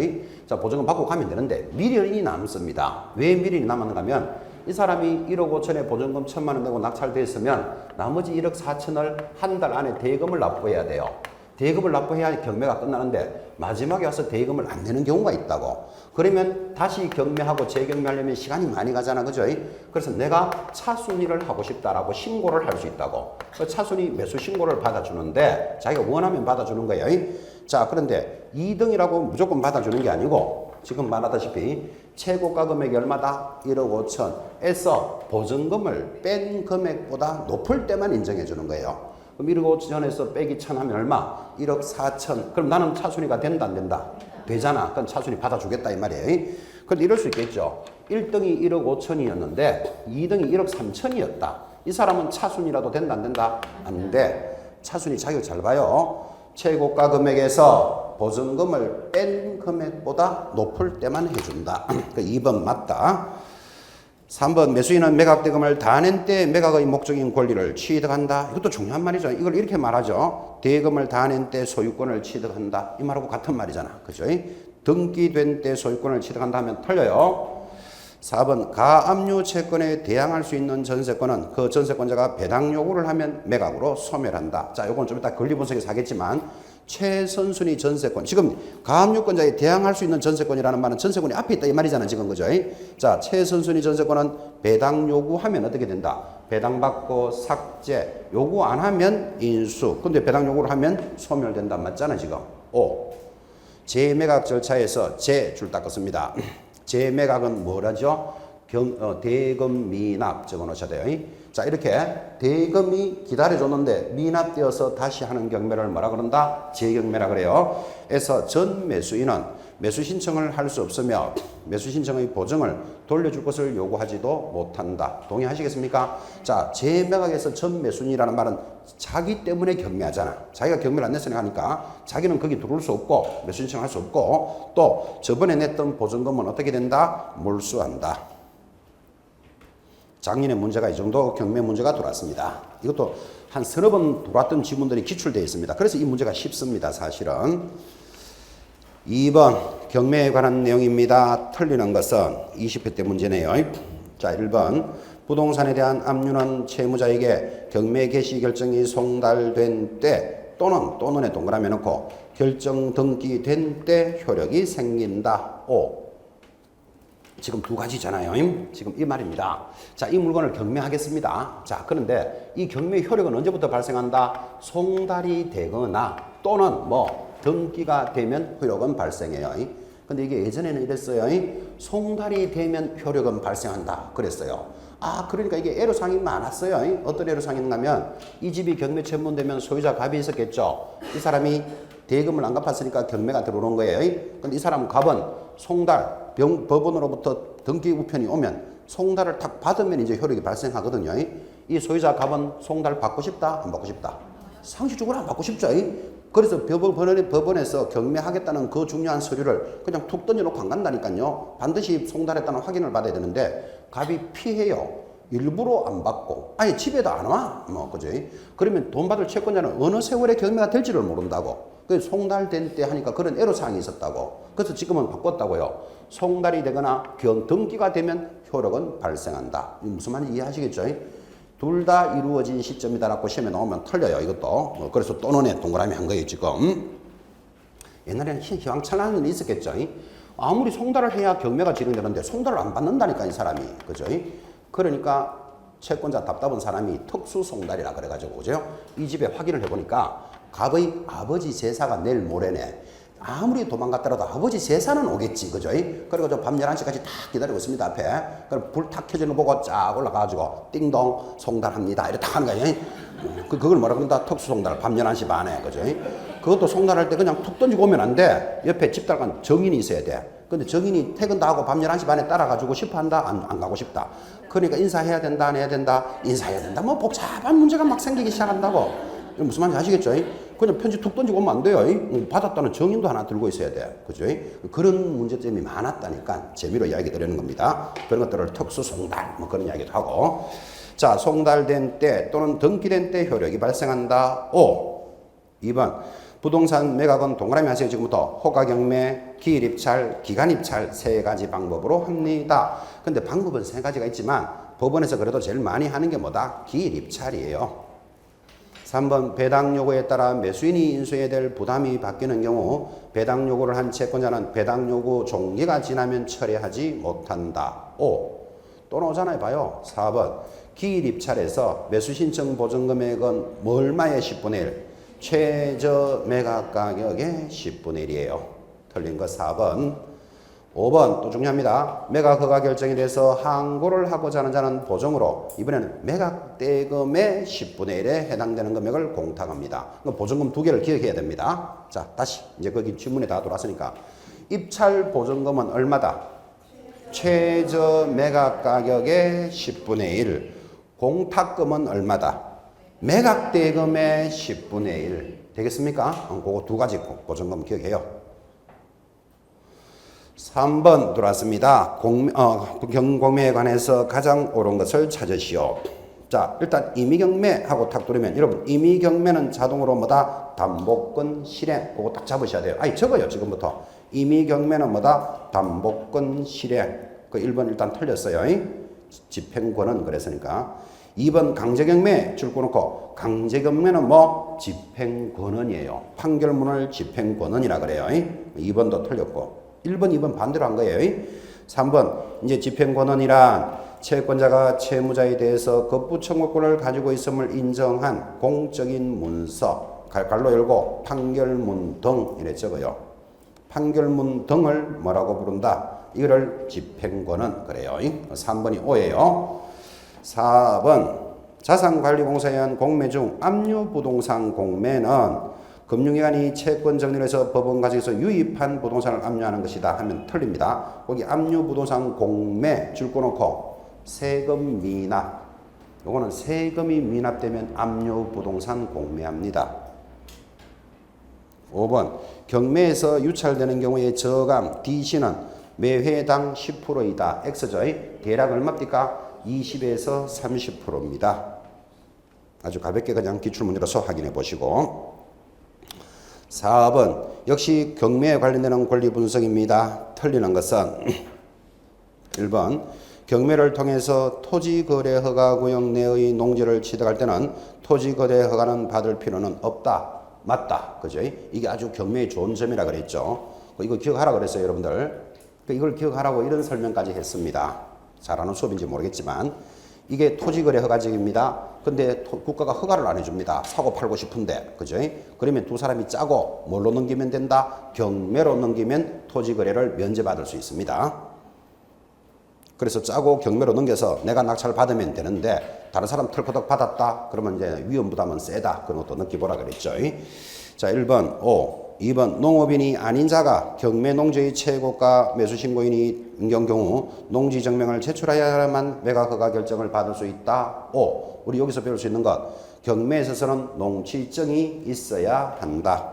자, 보증금 받고 가면 되는데 미련이 남습니다. 왜 미련이 남았는가 하면 이 사람이 1억 5천에 보증금 1,000만 원 내고 낙찰됐으면 나머지 1억 4천을 한 달 안에 대금을 납부해야 돼요. 대금을 납부해야 경매가 끝나는데 마지막에 와서 대금을 안 내는 경우가 있다고. 그러면 다시 경매하고 재경매하려면 시간이 많이 가잖아. 그죠? 그래서 내가 차순위를 하고 싶다라고 신고를 할 수 있다고. 그 차순위 매수 신고를 받아주는데 자기가 원하면 받아주는 거예요. 자, 그런데 2등이라고 무조건 받아주는 게 아니고 지금 말하다시피 최고가 금액이 얼마다? 1억 5천에서 보증금을 뺀 금액보다 높을 때만 인정해 주는 거예요. 그럼 1억 5천에서 빼기 1,000 하면 얼마? 1억 4천. 그럼 나는 차순위가 된다 안 된다? 되잖아. 그럼 차순위 받아주겠다 이 말이에요. 그런데 이럴 수 있겠죠. 1등이 1억 5천이었는데 2등이 1억 3천이었다. 이 사람은 차순위라도 된다 안 된다? 안 돼. 차순위 자격 잘 봐요. 최고가 금액에서 보증금을 뺀 금액보다 높을 때만 해준다. 2번 맞다. 3번 매수인은 매각대금을 다 낸 때 매각의 목적인 권리를 취득한다. 이것도 중요한 말이죠. 이걸 이렇게 말하죠. 대금을 다 낸 때 소유권을 취득한다. 이 말하고 같은 말이잖아. 그죠? 등기된 때 소유권을 취득한다 하면 틀려요. 4번 가압류 채권에 대항할 수 있는 전세권은 그 전세권자가 배당 요구를 하면 매각으로 소멸한다. 자, 요건 좀 이따 권리분석에서 하겠지만 최선순위 전세권. 지금 가압류권자에 대항할 수 있는 전세권이라는 말은 전세권이 앞에 있다 이 말이잖아 지금. 그죠? 자, 최선순위 전세권은 배당 요구하면 어떻게 된다? 배당받고 삭제. 요구 안 하면 인수. 근데 배당 요구를 하면 소멸된다. 맞잖아 지금. 5. 재매각 절차에서 줄 닦았습니다. 재매각은 뭐라죠? 대금 미납 적어 놓으셔야 돼요. 자, 이렇게 대금이 기다려줬는데 미납되어서 다시 하는 경매를 뭐라 그런다? 재경매라 그래요. 그래서 전 매수인은 매수 신청을 할 수 없으며 매수 신청의 보증을 돌려줄 것을 요구하지도 못한다. 동의하시겠습니까? 자, 재매각에서 전 매수인이라는 말은 자기 때문에 경매하잖아. 자기가 경매를 안 냈으니까 하니까 자기는 거기 들어올 수 없고 매수 신청할 수 없고 또 저번에 냈던 보증금은 어떻게 된다? 몰수한다. 작년에 문제가 이 정도 경매 문제가 들어왔습니다. 이것도 한 서너 번 들어왔던 지문들이 기출되어 있습니다. 그래서 이 문제가 쉽습니다. 사실은. 2번 경매에 관한 내용입니다. 틀리는 것은 20회 때 문제네요. 자, 1번 부동산에 대한 압류는 채무자에게 경매 개시 결정이 송달된 때 또는에 동그라미 넣고 결정 등기된 때 효력이 생긴다. 5. 지금 두 가지잖아요. 지금 이 말입니다. 자, 이 물건을 경매하겠습니다. 자, 그런데 이 경매 효력은 언제부터 발생한다? 송달이 되거나 또는 등기가 되면 효력은 발생해요. 근데 이게 예전에는 이랬어요. 송달이 되면 효력은 발생한다. 그랬어요. 그러니까 이게 애로사항이 많았어요. 어떤 애로사항이 있냐면 이 집이 경매 처분되면 소유자 갑이 있었겠죠. 이 사람이 대금을 안 갚았으니까 경매가 들어오는 거예요. 근데 이 사람 갑은 송달, 법원으로부터 등기 우편이 오면 송달을 딱 받으면 이제 효력이 발생하거든요. 이 소유자 갑은 송달 받고 싶다? 안 받고 싶다? 상식적으로 안 받고 싶죠. 그래서 법원에서 경매하겠다는 그 중요한 서류를 그냥 툭 던져놓고 안 간다니까요. 반드시 송달했다는 확인을 받아야 되는데 갑이 피해요. 일부러 안 받고 아예 집에도 안 와. 그죠? 그러면 돈 받을 채권자는 어느 세월에 경매가 될지를 모른다고. 그래서 송달된 때 하니까 그런 애로사항이 있었다고. 그래서 지금은 바꿨다고요. 송달이 되거나 등기가 되면 효력은 발생한다. 무슨 말인지 이해하시겠죠? 둘 다 이루어진 시점이다라고 시험에 나오면 틀려요. 이것도. 그래서 또는에 동그라미 한 거예요. 지금. 옛날에는 희망찬란한 일이 있었겠죠. 아무리 송달을 해야 경매가 진행되는데 송달을 안 받는다니까 이 사람이. 그죠? 그러니까 채권자 답답한 사람이 특수 송달이라 그래가지고 그죠? 이 집에 확인을 해보니까 갑의 아버지 제사가 내일 모레네. 아무리 도망갔더라도 아버지 제사는 오겠지. 그죠? 그리고 밤 11시까지 다 기다리고 있습니다. 앞에. 그럼 불 탁 켜지는 거 보고 쫙 올라가가지고 띵동 송달합니다. 이렇게 딱 하는 거예요. 그걸 뭐라 그런다? 특수 송달. 밤 11시 반에. 그죠? 그것도 송달할 때 그냥 툭 던지고 오면 안 돼. 옆에 집달간 정인이 있어야 돼. 근데 정인이 퇴근 다 하고 밤 11시 반에 따라가지고 싶어 한다? 안 가고 싶다. 그러니까 인사해야 된다? 안 해야 된다? 인사해야 된다. 복잡한 문제가 막 생기기 시작한다고. 무슨 말인지 아시겠죠? 그냥 편지 툭 던지고 오면 안 돼요. 받았다는 정인도 하나 들고 있어야 돼. 그죠? 그런 문제점이 많았다니까 재미로 이야기 드리는 겁니다. 그런 것들을 특수 송달, 그런 이야기도 하고. 자, 송달된 때 또는 등기된 때 효력이 발생한다. 5. 2번. 부동산 매각은 동그라미 하세요. 지금부터 허가경매, 기일입찰, 기간입찰 세 가지 방법으로 합니다. 근데 방법은 세 가지가 있지만 법원에서 그래도 제일 많이 하는 게 뭐다? 기일입찰이에요. 3번 배당 요구에 따라 매수인이 인수해야 될 부담이 바뀌는 경우 배당 요구를 한 채권자는 배당 요구 종기가 지나면 철회하지 못한다. 5. 또 나오잖아요. 봐요. 4번 기일입찰에서 매수신청 보증금액은 얼마의 10분의 1? 최저 매각 가격의 10분의 1이에요. 틀린 거 4번. 5번 또 중요합니다. 매각 허가 결정에 대해서 항고를 하고자 하는 자는 보증으로 이번에는 매각 대금의 10분의 1에 해당되는 금액을 공탁합니다. 보증금 두 개를 기억해야 됩니다. 자, 다시 이제 거기 질문에 다 돌았으니까 입찰 보증금은 얼마다? 최저 매각 가격의 10분의 1. 공탁금은 얼마다? 매각 대금의 10분의 1. 되겠습니까? 그거 두 가지 보증금 기억해요. 3번 들어왔습니다. 경매에 관해서 가장 옳은 것을 찾으시오. 자, 일단 임의경매하고 탁 두르면 여러분 임의경매는 자동으로 뭐다? 담보권 실행. 그거 딱 잡으셔야 돼요. 적어요. 지금부터. 임의경매는 뭐다? 담보권 실행. 그 1번 일단 틀렸어요. 집행권은 그랬으니까. 2번 강제경매 줄 꺼놓고 강제경매는 집행권은이에요. 판결문을 집행권은이라 그래요. 2번도 틀렸고 1번, 2번 반대로 한 거예요. 3번 이제 집행권은이란 채권자가 채무자에 대해서 겁부 청구권을 가지고 있음을 인정한 공적인 문서 갈로 열고 판결문 등 이래 적어요. 판결문 등을 뭐라고 부른다? 이거를 집행권은 그래요. 3번이 O예요. 4번 자산관리공사에 의한 공매 중 압류부동산 공매는 금융기관이 채권 정리를 해서 법원 가지에서 유입한 부동산을 압류하는 것이다 하면 틀립니다. 거기 압류부동산 공매 줄 꺼놓고 세금 미납. 요거는 세금이 미납되면 압류부동산 공매합니다. 5번 경매에서 유찰되는 경우에 저감 DC는 매 회당 10%이다. X죠. 대략 얼마입니까? 20에서 30%입니다. 아주 가볍게 그냥 기출문제로서 확인해 보시고 4번 역시 경매에 관련되는 권리 분석입니다. 틀리는 것은 1번 경매를 통해서 토지거래허가구역 내의 농지를 취득할 때는 토지거래허가는 받을 필요는 없다. 맞다. 그죠? 이게 아주 경매의 좋은 점이라 그랬죠. 이거 기억하라 그랬어요, 여러분들. 이걸 기억하라고 이런 설명까지 했습니다. 잘하는 수업인지 모르겠지만 이게 토지거래 허가지입니다. 근데 국가가 허가를 안 해줍니다. 사고 팔고 싶은데. 그죠? 그러면 두 사람이 짜고 뭘로 넘기면 된다? 경매로 넘기면 토지거래를 면제받을 수 있습니다. 그래서 짜고 경매로 넘겨서 내가 낙찰 받으면 되는데 다른 사람 털커덕 받았다? 그러면 이제 위험 부담은 세다. 그런 것도 느껴보라 그랬죠. 자, 1번, 2번 농업인이 아닌 자가 경매 농지의 최고가 매수 신고인이 인경 경우 농지 증명을 제출하여야만 매각 허가 결정을 받을 수 있다. 우리 여기서 배울 수 있는 것 경매에 있어서는 농취증이 있어야 한다.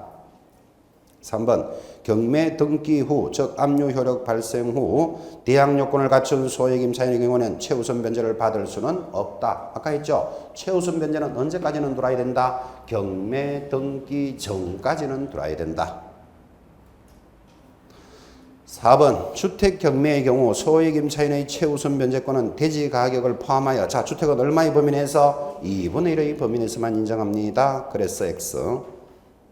3번 경매 등기 후, 즉 압류 효력 발생 후 대항 요건을 갖춘 소액 임차인의 경우는 최우선 변제를 받을 수는 없다. 아까 했죠? 최우선 변제는 언제까지는 들어야 된다? 경매 등기 전까지는 들어야 된다. 4번 주택 경매의 경우 소액 임차인의 최우선 변제권은 대지 가격을 포함하여 자 주택은 얼마의 범위 내에서 2분의 1의 범위 내에서만 인정합니다. 그래서 X.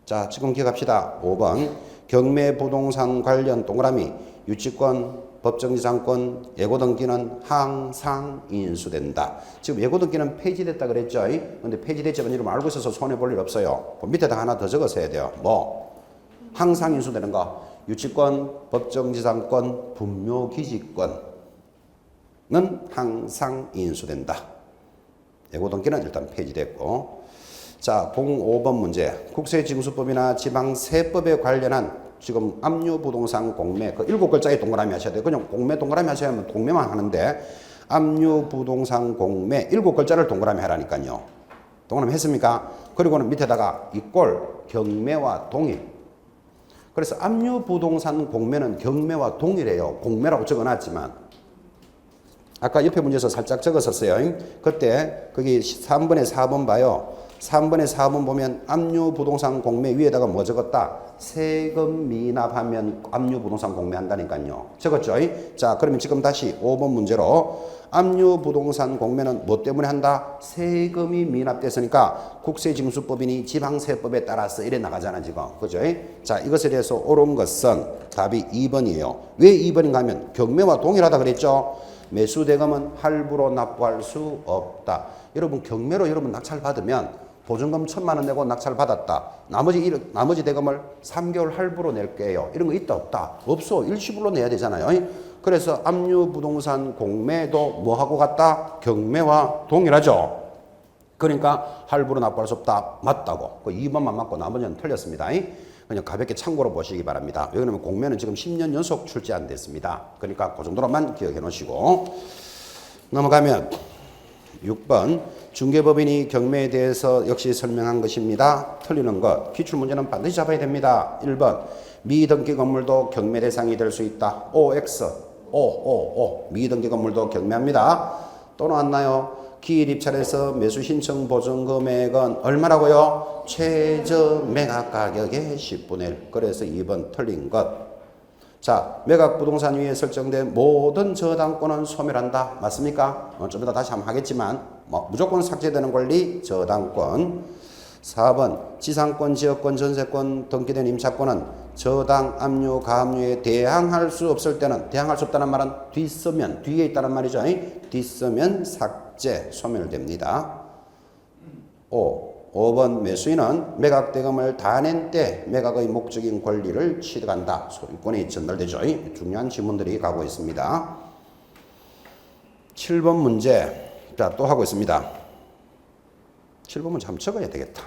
자, 지금 기억합시다. 5번 경매 부동산 관련 동그라미 유치권, 법정지상권, 예고등기는 항상 인수된다. 지금 예고등기는 폐지됐다 그랬죠? 근데 폐지됐지만 이름 알고 있어서 손해볼 일 없어요. 그 밑에다 하나 더 적어서 해야 돼요. 항상 인수되는 거. 유치권, 법정지상권, 분묘기지권은 항상 인수된다. 예고등기는 일단 폐지됐고 자, 05번 문제. 국세징수법이나 지방세법에 관련한 지금 압류부동산 공매 그 7글자의 동그라미 하셔야 돼요. 그냥 공매 동그라미 하셔야 하면 동매만 하는데 압류부동산 공매 7글자를 동그라미 하라니까요. 동그라미 했습니까? 그리고는 밑에다가 이 꼴 경매와 동일. 그래서 압류부동산 공매는 경매와 동일해요. 공매라고 적어놨지만 아까 옆에 문제에서 살짝 적었었어요. 그때 거기 3번에 4번 봐요. 3번에 4번 보면 압류부동산 공매 위에다가 뭐 적었다? 세금 미납하면 압류부동산 공매한다니까요. 적었죠? 자, 그러면 지금 다시 5번 문제로 압류부동산 공매는 뭐 때문에 한다? 세금이 미납됐으니까 국세징수법이니 지방세법에 따라서 이래 나가잖아 지금. 그죠? 자, 이것에 대해서 옳은 것은 답이 2번이에요. 왜 2번인가 하면 경매와 동일하다 그랬죠? 매수대금은 할부로 납부할 수 없다. 여러분 경매로 여러분 낙찰 받으면 보증금 1,000만 원 내고 낙찰 받았다. 나머지 대금을 3개월 할부로 낼게요. 이런 거 있다 없다? 없어. 일시불로 내야 되잖아요. 그래서 압류부동산 공매도 뭐하고 같다? 경매와 동일하죠. 그러니까 할부로 납부할 수 없다. 맞다고. 그 2번만 맞고 나머지는 틀렸습니다. 그냥 가볍게 참고로 보시기 바랍니다. 왜냐하면 공매는 지금 10년 연속 출제 안 됐습니다. 그러니까 그 정도로만 기억해 놓으시고 넘어가면 6번 중개법인이 경매에 대해서 역시 설명한 것입니다. 틀리는 것. 기출문제는 반드시 잡아야 됩니다. 1번 미등기 건물도 경매 대상이 될 수 있다. OX 미등기 건물도 경매합니다. 또 나왔나요? 기일 입찰에서 매수 신청 보증 금액은 얼마라고요? 최저 매각 가격의 10분의 1. 그래서 2번 틀린 것. 자, 매각 부동산 위에 설정된 모든 저당권은 소멸한다. 맞습니까? 좀 이따 다시 한번 하겠지만 무조건 삭제되는 권리 저당권. 4번 지상권, 지역권, 전세권 등기된 임차권은 저당, 압류, 가압류에 대항할 수 없을 때는 대항할 수 없다는 말은 뒷서면, 뒤에 있다는 말이죠. 뒷서면 삭제, 소멸됩니다. 5번 매수인은 매각 대금을 다 낸 때 매각의 목적인 권리를 취득한다. 소유권이 전달되죠. 중요한 지문들이 가고 있습니다. 7번 문제 자, 또 하고 있습니다. 7번 문제 한번 적어야 되겠다.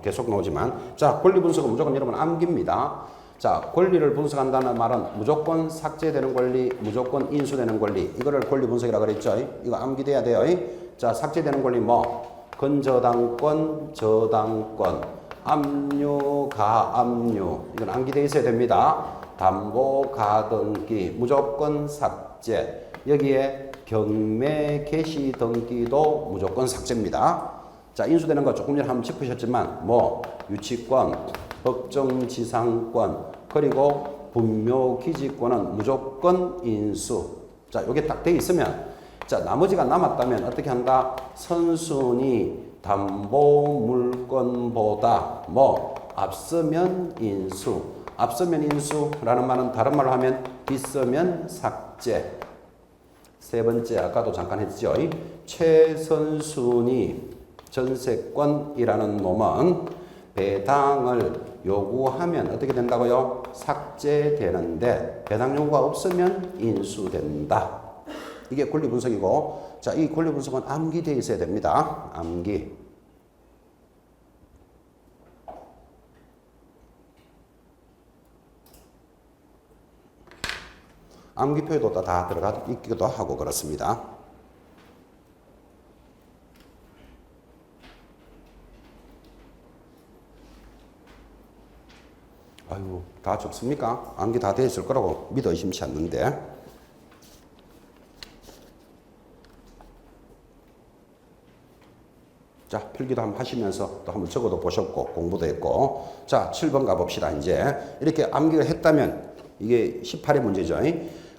계속 나오지만 자, 권리 분석은 무조건 여러분 암기입니다. 자, 권리를 분석한다는 말은 무조건 삭제되는 권리, 무조건 인수되는 권리. 이거를 권리 분석이라고 그랬죠. 이거 암기돼야 돼요. 자, 삭제되는 권리 근저당권, 저당권, 압류, 가압류. 이건 암기되어 있어야 됩니다. 담보, 가등기, 무조건 삭제. 여기에 경매 개시 등기도 무조건 삭제입니다. 자, 인수되는 거 조금 전에 한번 짚으셨지만 뭐 유치권, 법정지상권, 그리고 분묘기지권은 무조건 인수. 자, 요게 딱 돼 있으면 자, 나머지가 남았다면 어떻게 한다? 선순위 담보물권보다 뭐 앞서면 인수. 앞서면 인수라는 말은 다른 말로 하면 뒤서면 삭제. 세 번째 아까도 잠깐 했죠. 최선순위 전세권이라는 놈은 배당을 요구하면 어떻게 된다고요? 삭제되는데 배당 요구가 없으면 인수된다. 이게 권리 분석이고, 자, 이 권리 분석은 암기되어 있어야 됩니다. 암기. 암기표에도 다 들어가 있기도 하고 그렇습니다. 아유, 다 적습니까? 암기 다 되어 있을 거라고 믿어 의심치 않는데. 자, 필기도 한번 하시면서 또 한번 적어도 보셨고 공부도 했고. 자, 7번 가봅시다. 이제 이렇게 암기를 했다면 이게 18의 문제죠.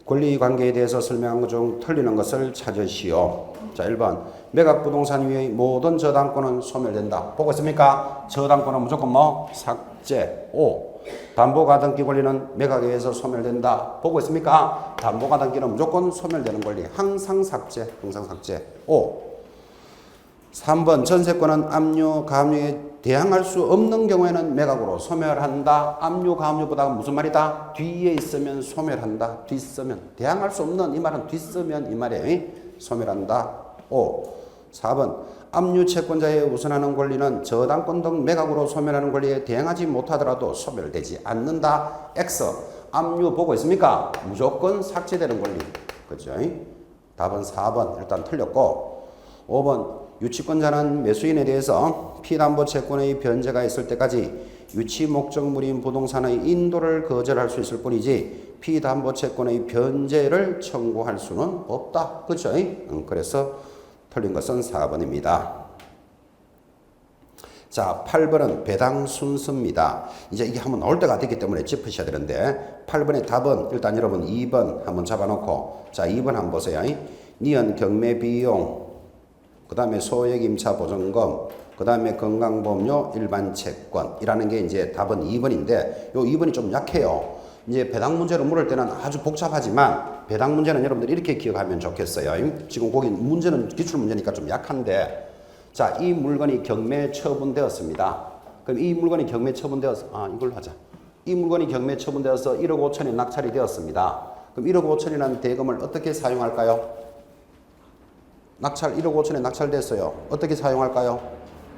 권리관계에 대해서 설명한 것 중 틀리는 것을 찾으시오. 자, 1번 매각부동산 위의 모든 저당권은 소멸된다. 보고 있습니까? 저당권은 무조건 뭐? 삭제. 5. 담보가등기 권리는 매각에 의해서 소멸된다. 보고 있습니까? 담보가등기는 무조건 소멸되는 권리. 항상 삭제. 항상 삭제. 5. 3번 전세권은 압류, 가압류에 대항할 수 없는 경우에는 매각으로 소멸한다. 압류, 가압류보다 무슨 말이다? 뒤에 있으면 소멸한다. 뒷서면. 대항할 수 없는 이 말은 뒷서면 이 말이에요. 소멸한다. 5. 4번 압류 채권자의 우선하는 권리는 저당권 등 매각으로 소멸하는 권리에 대항하지 못하더라도 소멸되지 않는다. X. 압류 보고 있습니까? 무조건 삭제되는 권리. 그죠? 답은 4번 일단 틀렸고. 5번 유치권자는 매수인에 대해서 피담보 채권의 변제가 있을 때까지 유치 목적물인 부동산의 인도를 거절할 수 있을 뿐이지 피담보 채권의 변제를 청구할 수는 없다. 그렇죠? 그래서 틀린 것은 4번입니다. 자, 8번은 배당 순서입니다. 이제 이게 한번 나올 때가 됐기 때문에 짚으셔야 되는데 8번의 답은 일단 여러분 2번 한번 잡아놓고 자, 2번 한번 보세요. 니은 경매 비용, 그 다음에 소액임차 보증금, 그 다음에 건강보험료 일반 채권이라는 게 이제 답은 2번인데 요 2번이 좀 약해요. 이제 배당 문제로 물을 때는 아주 복잡하지만 배당 문제는 여러분들 이렇게 기억하면 좋겠어요. 지금 거기 문제는 기출 문제니까 좀 약한데 자, 이 물건이 경매 처분되었습니다. 그럼 이 물건이 경매 처분되어서 이걸 하자. 이 물건이 경매 처분되어서 1억 5천에 낙찰이 되었습니다. 그럼 1억 5천이라는 대금을 어떻게 사용할까요? 낙찰 1억 5천에 낙찰됐어요. 어떻게 사용할까요?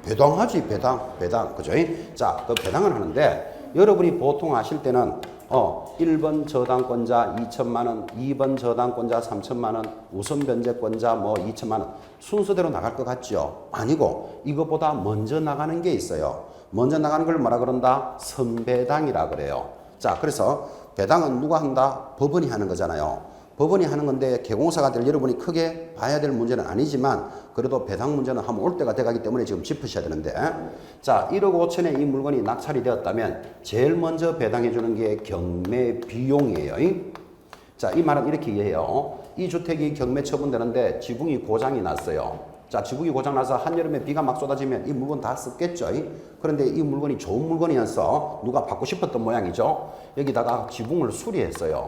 배당하지, 배당. 그죠? 자, 그 배당을 하는데 여러분이 보통 하실 때는 1번 저당권자 2천만 원, 2번 저당권자 3천만 원, 우선 변제권자 뭐 2천만 원 순서대로 나갈 것 같죠? 아니고 이것보다 먼저 나가는 게 있어요. 먼저 나가는 걸 뭐라 그런다? 선배당이라 그래요. 자, 그래서 배당은 누가 한다? 법원이 하는 거잖아요. 법원이 하는 건데 개공사가 될 여러분이 크게 봐야 될 문제는 아니지만 그래도 배당 문제는 한번 올 때가 돼가기 때문에 지금 짚으셔야 되는데 자, 1억 5천에 이 물건이 낙찰이 되었다면 제일 먼저 배당해 주는 게 경매 비용이에요. 자, 이 말은 이렇게 이해해요. 이 주택이 경매 처분되는데 지붕이 고장이 났어요. 자, 지붕이 고장 나서 한여름에 비가 막 쏟아지면 이 물건 다 썼겠죠. 그런데 이 물건이 좋은 물건이어서 누가 받고 싶었던 모양이죠. 여기다가 지붕을 수리했어요.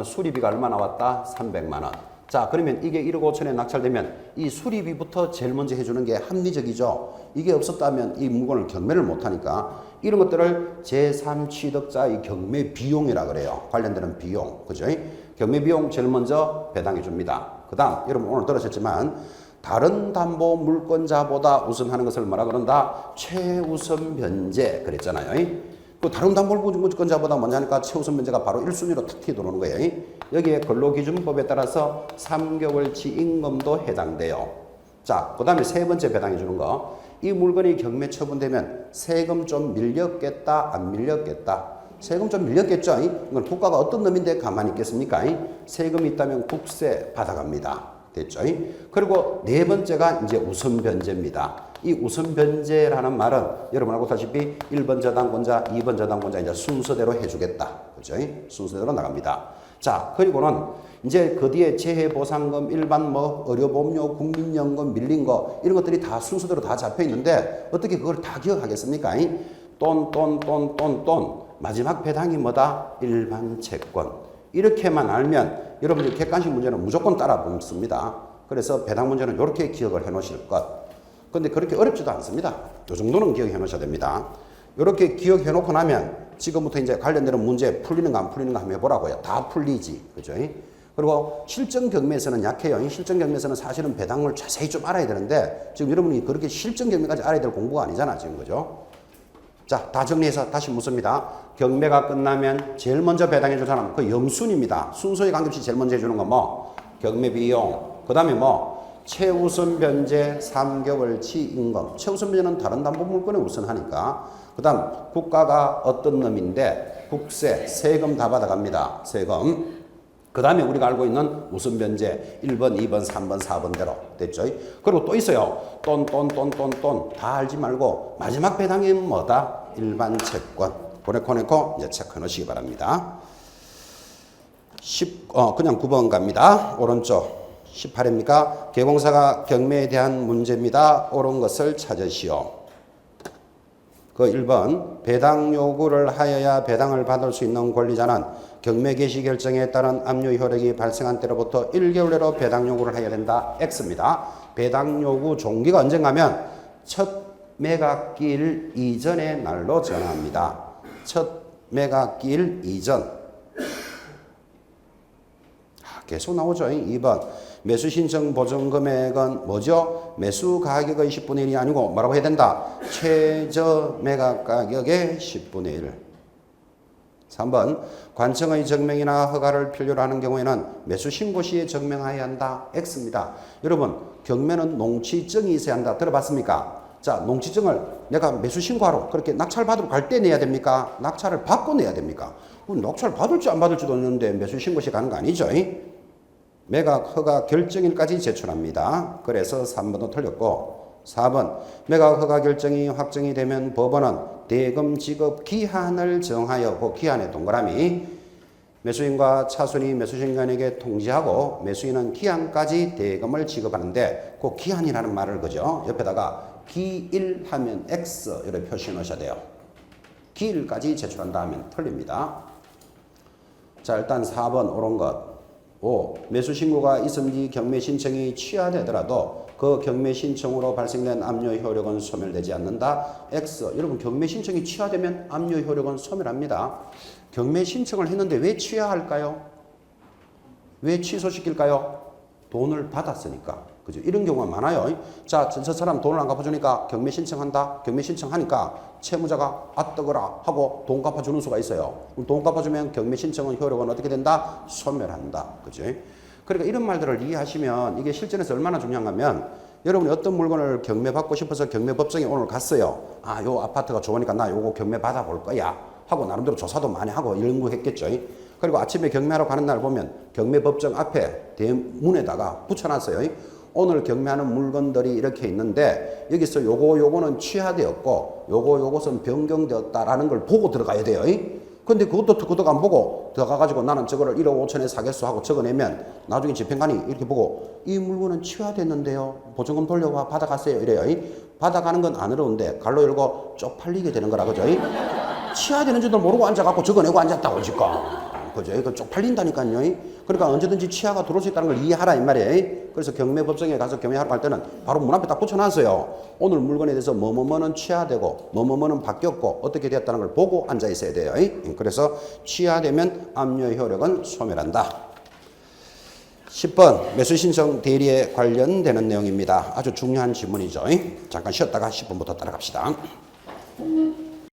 수리비가 얼마 나왔다? 300만 원. 자, 그러면 이게 1억 5천에 낙찰되면 이 수리비부터 제일 먼저 해주는 게 합리적이죠. 이게 없었다면 이 물건을 경매를 못하니까 이런 것들을 제3취득자의 경매 비용이라 그래요. 관련되는 비용. 그죠? 경매 비용 제일 먼저 배당해 줍니다. 그 다음 여러분 오늘 들으셨지만 다른 담보 물권자보다 우선하는 것을 뭐라 그런다? 최우선 변제 그랬잖아요. 그 다른 담보물권자보다 먼저 하니까 최우선 변제가 바로 1순위로 탁 튀어나오는 거예요. 여기에 근로기준법에 따라서 3개월치 임금도 해당돼요. 자, 그 다음에 세 번째 배당해 주는 거. 이 물건이 경매 처분되면 세금 좀 밀렸겠다, 안 밀렸겠다? 세금 좀 밀렸겠죠? 이건 국가가 어떤 놈인데 가만히 있겠습니까? 세금이 있다면 국세 받아갑니다. 됐죠? 그리고 네 번째가 이제 우선 변제입니다. 이 우선 변제라는 말은 여러분 알고 다시피 1번 저당권자, 2번 저당권자 이제 순서대로 해주겠다. 그죠? 순서대로 나갑니다. 자, 그리고는 이제 그 뒤에 재해보상금, 일반 뭐 의료보험료, 국민연금, 밀린 거 이런 것들이 다 순서대로 다 잡혀 있는데 어떻게 그걸 다 기억하겠습니까? 돈. 마지막 배당이 뭐다? 일반 채권. 이렇게만 알면 여러분들 객관식 문제는 무조건 따라 붙습니다. 그래서 배당 문제는 이렇게 기억을 해 놓으실 것. 근데 그렇게 어렵지도 않습니다. 이 정도는 기억해 놓으셔야 됩니다. 이렇게 기억해 놓고 나면 지금부터 이제 관련되는 문제 풀리는가 안 풀리는가 한번 해보라고요. 다 풀리지. 그죠? 그리고 실전 경매에서는 약해요. 실전 경매에서는 사실은 배당을 자세히 좀 알아야 되는데 지금 여러분이 그렇게 실전 경매까지 알아야 될 공부가 아니잖아. 지금 그죠? 자, 다 정리해서 다시 묻습니다. 경매가 끝나면 제일 먼저 배당해 줄 사람 그 영순입니다. 순서에 관계없이 제일 먼저 해주는 건 뭐? 경매 비용. 그 다음에 뭐? 최우선 변제 3개월치 임금. 최우선 변제는 다른 담보 물건에 우선하니까. 그 다음 국가가 어떤 놈인데 국세, 세금 다 받아갑니다. 세금. 그 다음에 우리가 알고 있는 우선 변제 1번, 2번, 3번, 4번대로 됐죠. 그리고 또 있어요. 돈 다 알지 말고 마지막 배당이 뭐다? 일반 채권. 보내코 이제 체크해 놓으시기 바랍니다. 그냥 9번 갑니다. 오른쪽. 18입니까? 개공사가 경매에 대한 문제입니다. 옳은 것을 찾으시오. 그 1번 배당 요구를 하여야 배당을 받을 수 있는 권리자는 경매 개시 결정에 따른 압류 효력이 발생한 때로부터 1개월 내로 배당 요구를 해야 된다. X입니다. 배당 요구 종기가 언젠가면 첫 매각기일 이전의 날로 정합니다. 첫 매각기일 이전. 계속 나오죠. 2번 매수 신청 보증 금액은 뭐죠? 매수 가격의 10분의 1이 아니고 뭐라고 해야 된다? 최저 매각 가격의 10분의 1. 3번 관청의 증명이나 허가를 필요로 하는 경우에는 매수 신고 시에 증명해야 한다. X입니다. 여러분 경매는 농취증이 있어야 한다. 들어봤습니까? 자, 농취증을 내가 매수 신고하러 그렇게 낙찰 받으러 갈 때 내야 됩니까? 낙찰을 받고 내야 됩니까? 낙찰 받을지 안 받을지도 없는데 매수 신고 시 가는 거 아니죠? 매각 허가 결정일까지 제출합니다. 그래서 3번도 틀렸고 4번 매각 허가 결정이 확정이 되면 법원은 대금 지급 기한을 정하여 그 기한의 동그라미 매수인과 차순이 매수신간에게 통지하고 매수인은 기한까지 대금을 지급하는데 그 기한이라는 말을 그죠? 옆에다가 기일하면 X 이렇게 표시해 놓으셔야 돼요. 기일까지 제출한다 하면 틀립니다. 자, 일단 4번 옳은 것. 5. 매수 신고가 있은 뒤 경매 신청이 취하되더라도 그 경매 신청으로 발생된 압류 효력은 소멸되지 않는다. X. 여러분 경매 신청이 취하되면 압류 효력은 소멸합니다. 경매 신청을 했는데 왜 취하할까요? 왜 취소시킬까요? 돈을 받았으니까. 그죠? 이런 경우가 많아요. 자, 저 사람 돈을 안 갚아주니까 경매 신청한다. 경매 신청하니까 채무자가 아뜨거라 하고 돈 갚아주는 수가 있어요. 돈 갚아주면 경매 신청은 효력은 어떻게 된다? 소멸한다. 그죠? 그러니까 이런 말들을 이해하시면 이게 실전에서 얼마나 중요한가 하면 여러분이 어떤 물건을 경매 받고 싶어서 경매법정에 오늘 갔어요. 아, 요 아파트가 좋으니까 나 요거 경매 받아볼 거야. 하고 나름대로 조사도 많이 하고 이런 거 했겠죠. 그리고 아침에 경매하러 가는 날 보면 경매법정 앞에 대문에다가 붙여놨어요. 오늘 경매하는 물건들이 이렇게 있는데 여기서 요거는 취하되었고 요것은 변경되었다라는 걸 보고 들어가야 돼요. 근데 그것도 안 보고 들어가가지고 나는 저거를 1억 5천에 사겠어 하고 적어내면 나중에 집행관이 이렇게 보고 이 물건은 취하됐는데요. 보증금 돌려와 받아가세요. 이래요. 받아가는 건 안 어려운데 갈로 열고 쪽팔리게 되는 거라 그죠? 취하되는 줄도 모르고 앉아갖고 적어내고 앉았다고 지금. 그죠? 이거 쪽팔린다니까요. 그러니까 언제든지 취하가 들어올 수 있다는 걸 이해하라 이 말이에요. 그래서 경매법정에 가서 경매하러 갈 때는 바로 문 앞에 딱 붙여놨어요. 오늘 물건에 대해서 뭐뭐뭐는 취하되고 뭐뭐뭐는 바뀌었고 어떻게 되었다는 걸 보고 앉아 있어야 돼요. 그래서 취하되면 압류 효력은 소멸한다. 10번 매수신청 대리에 관련되는 내용입니다. 아주 중요한 질문이죠. 잠깐 쉬었다가 10번부터 따라갑시다.